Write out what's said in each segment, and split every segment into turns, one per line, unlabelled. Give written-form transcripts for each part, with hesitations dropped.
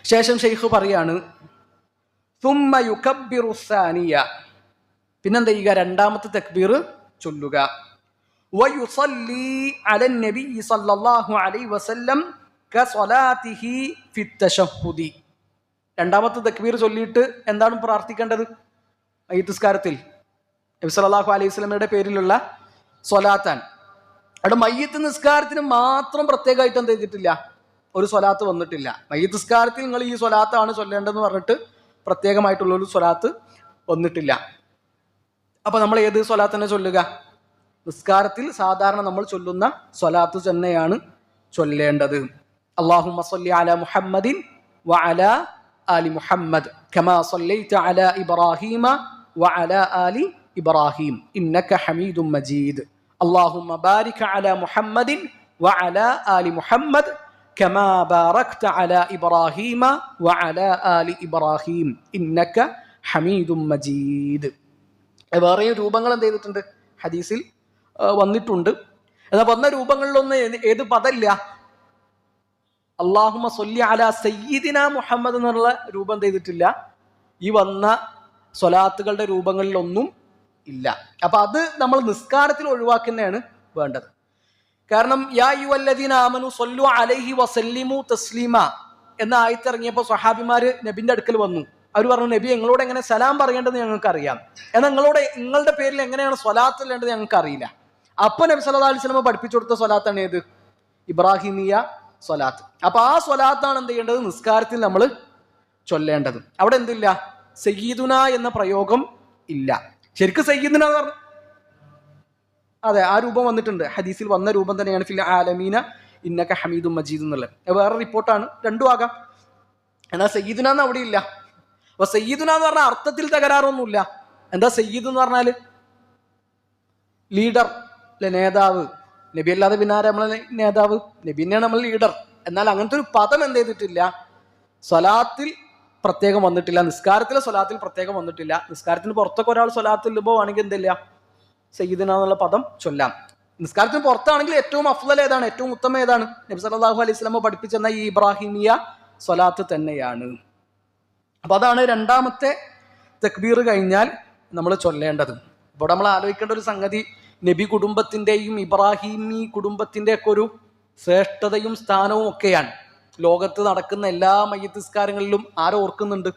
ശേഷം ഷെയ്ഖ് പറയാണ് സുമ്മ യുകബ്ബിറു സാനിയ, പിന്നെന്താ ചെയ്യുക? രണ്ടാമത്തെ തക്ബീർ ചൊല്ലുക. വയുസല്ലി അലൻ നബി സല്ലല്ലാഹു അലൈഹി വസല്ലം കസലാത്തിഹി ഫിത്തശഹുദി. രണ്ടാമത്തെ തക്ബീർ ചൊല്ലിയിട്ട് എന്താണ് പ്രാർത്ഥിക്കേണ്ടത്? മയ്യിത്ത് നിസ്കാരത്തിൽ നബി സല്ലല്ലാഹു അലൈഹി വസല്ലമയുടെ പേരിലുള്ള സ്വലാത്താൻ. അവിടെ മയ്യിത്ത് നിസ്കാരത്തിന് മാത്രം പ്രത്യേകമായിട്ട് എന്ത് ചെയ്തിട്ടില്ല? ഒരു സ്വലാത്ത് വന്നിട്ടില്ല. മയ്യിത്ത് നിസ്കാരത്തിൽ നിങ്ങൾ ഈ സ്വലാത്താണ് ചൊല്ലേണ്ടതെന്ന് പറഞ്ഞിട്ട് പ്രത്യേകമായിട്ടുള്ള ഒരു സ്വലാത്ത് വന്നിട്ടില്ല. അപ്പൊ നമ്മൾ ഏത് സ്വലാത്ത് തന്നെ ചൊല്ലുക? നിസ്കാരത്തിൽ സാധാരണ നമ്മൾ ചൊല്ലുന്ന സ്വലാത്ത് തന്നെയാണ് ചൊല്ലേണ്ടത്. അല്ലാഹുമ്മ സ്വല്ലി അലാ മുഹമ്മദിൻ വഅലാ ആലി മുഹമ്മദ് കമാ സ്വല്ലൈത അലാ ഇബ്രാഹീമ വഅലാ ആലി ഇബ്രാഹീം ഇന്നക ഹമീദും മജീദ്. അല്ലാഹുമ്മ ബാരിക് അലാ മുഹമ്മദിൻ വഅലാ ആലി മുഹമ്മദ് കമാ ബാറക്ത അലാ ഇബ്രാഹീമ വഅലാ ആലി ഇബ്രാഹീം ഇന്നക ഹമീദും മജീദ്. വേറെയും രൂപങ്ങൾ എന്ത് ചെയ്തിട്ടുണ്ട്? ഹദീസിൽ വന്നിട്ടുണ്ട്. എന്നാൽ വന്ന രൂപങ്ങളിലൊന്നും ഏത് പദമില്ല. അല്ലാഹുമ്മ സ്വല്ലി അലാ സയ്യിദിന മുഹമ്മദ് എന്നുള്ള രൂപം എന്ത് ചെയ്തിട്ടില്ല? ഈ വന്ന സ്വലാത്തുകളുടെ രൂപങ്ങളിലൊന്നും ഇല്ല. അപ്പൊ അത് നമ്മൾ നിസ്കാരത്തിൽ ഒഴിവാക്കുന്നതാണ് വേണ്ടത്. കാരണം യാ അയ്യുഹല്ലദീന ആമനു സ്വല്ലു അലൈഹി വസല്ലിമു തസ്ലീമ എന്ന ആയത്തിറങ്ങിയപ്പോൾ സ്വഹാബിമാര് നബിന്റെ അടുക്കൽ വന്നു. അവർ പറഞ്ഞു, നബി ഞങ്ങളോട് എങ്ങനെ സലാം പറയേണ്ടതെന്ന് ഞങ്ങൾക്ക് അറിയാം, എന്നാൽ നിങ്ങളുടെ പേരിൽ എങ്ങനെയാണ് സ്വലാത്ത് ചൊല്ലേണ്ടത് ഞങ്ങൾക്ക് അറിയില്ല. അപ്പൊ നബി സല്ലല്ലാഹു അലൈഹി വസല്ലം പഠിപ്പിച്ചു കൊടുത്ത സ്വലാത്താണ് ഏത്? ഇബ്രാഹിമിയ സ്വലാത്ത്. അപ്പൊ ആ സ്വലാത്താണ് എന്ത് ചെയ്യേണ്ടത്? നിസ്കാരത്തിൽ നമ്മൾ ചൊല്ലേണ്ടത്. അവിടെ എന്തില്ല? സയ്യിദുന എന്ന പ്രയോഗം ഇല്ല. ശരിക്കും സയ്യിദുന എന്ന് പറഞ്ഞു, അതെ, ആ രൂപം വന്നിട്ടുണ്ട്. ഹദീസിൽ വന്ന രൂപം തന്നെയാണ് ഫിൽ ആലമീന ഇന്നക ഹമീദും മജീദ് എന്നുള്ളത്. വേറെ റിപ്പോർട്ടാണ്, രണ്ടും ആകാം. എന്നാൽ സയ്യിദുന എന്ന് അവിടെ ഇല്ല. അപ്പൊ സയ്യിദുന എന്ന് പറഞ്ഞാൽ അർത്ഥത്തിൽ തകരാറൊന്നുമില്ല. എന്താ സയ്യിദ് എന്ന് പറഞ്ഞാല്? ലീഡർ അല്ലെ, നേതാവ്. നബി അല്ലാതെ പിന്നെ ആരാ നമ്മളെ നേതാവ്? നബി തന്നെയാണ് നമ്മൾ ലീഡർ. എന്നാൽ അങ്ങനത്തെ ഒരു പദം എന്ത് ചെയ്തിട്ടില്ല? സ്വലാത്തിൽ പ്രത്യേകം വന്നിട്ടില്ല. നിസ്കാരത്തിലെ സ്വലാത്തിൽ പ്രത്യേകം വന്നിട്ടില്ല. നിസ്കാരത്തിന് പുറത്തൊക്കെ ഒരാൾ സ്വലാത്തിൽ ആണെങ്കിൽ എന്തില്ല? സയ്യിദിന എന്നുള്ള പദം ചൊല്ലാം. നിസ്കാരത്തിന് പുറത്താണെങ്കിൽ ഏറ്റവും അഫ്ളൽ ഏതാണ്? ഏറ്റവും ഉത്തമം ഏതാണ്? നബി സല്ലല്ലാഹു അലൈഹി വസല്ലം പഠിപ്പിച്ചെന്ന ഈ ഇബ്രാഹിമിയ സ്വലാത്ത് തന്നെയാണ്. അപ്പൊ അതാണ് രണ്ടാമത്തെ തക്ബീർ കഴിഞ്ഞാൽ നമ്മൾ ചൊല്ലേണ്ടത്. ഇവിടെ നമ്മൾ ആലോചിക്കേണ്ട ഒരു സംഗതി, നബി കുടുംബത്തിന്റെയും ഇബ്രാഹിമി കുടുംബത്തിന്റെ ഒക്കെ ഒരു ശ്രേഷ്ഠതയും സ്ഥാനവും ഒക്കെയാണ്. ലോകത്ത് നടക്കുന്ന എല്ലാ മയ്യിത്ത് നിസ്കാരങ്ങളിലും ആരെ ഓർക്കുന്നുണ്ട്?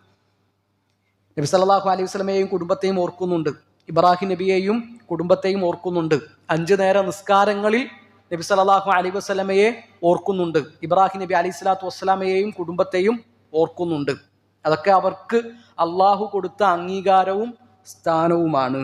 നബി സല്ലല്ലാഹു അലൈഹി വസല്ലമയെയും കുടുംബത്തെയും ഓർക്കുന്നുണ്ട്. ഇബ്രാഹിം നബിയെയും കുടുംബത്തെയും ഓർക്കുന്നുണ്ട്. 5 നേര നിസ്കാരങ്ങളിൽ നബി സല്ലല്ലാഹു അലൈഹി വസല്ലമയെ ഓർക്കുന്നുണ്ട്. ഇബ്രാഹിം നബി അലൈഹി സ്വലാത്തു വസ്സലാമയെയും കുടുംബത്തെയും ഓർക്കുന്നുണ്ട്. അതൊക്കെ അവർക്ക് അള്ളാഹു കൊടുത്ത അംഗീകാരവും സ്ഥാനവുമാണ്.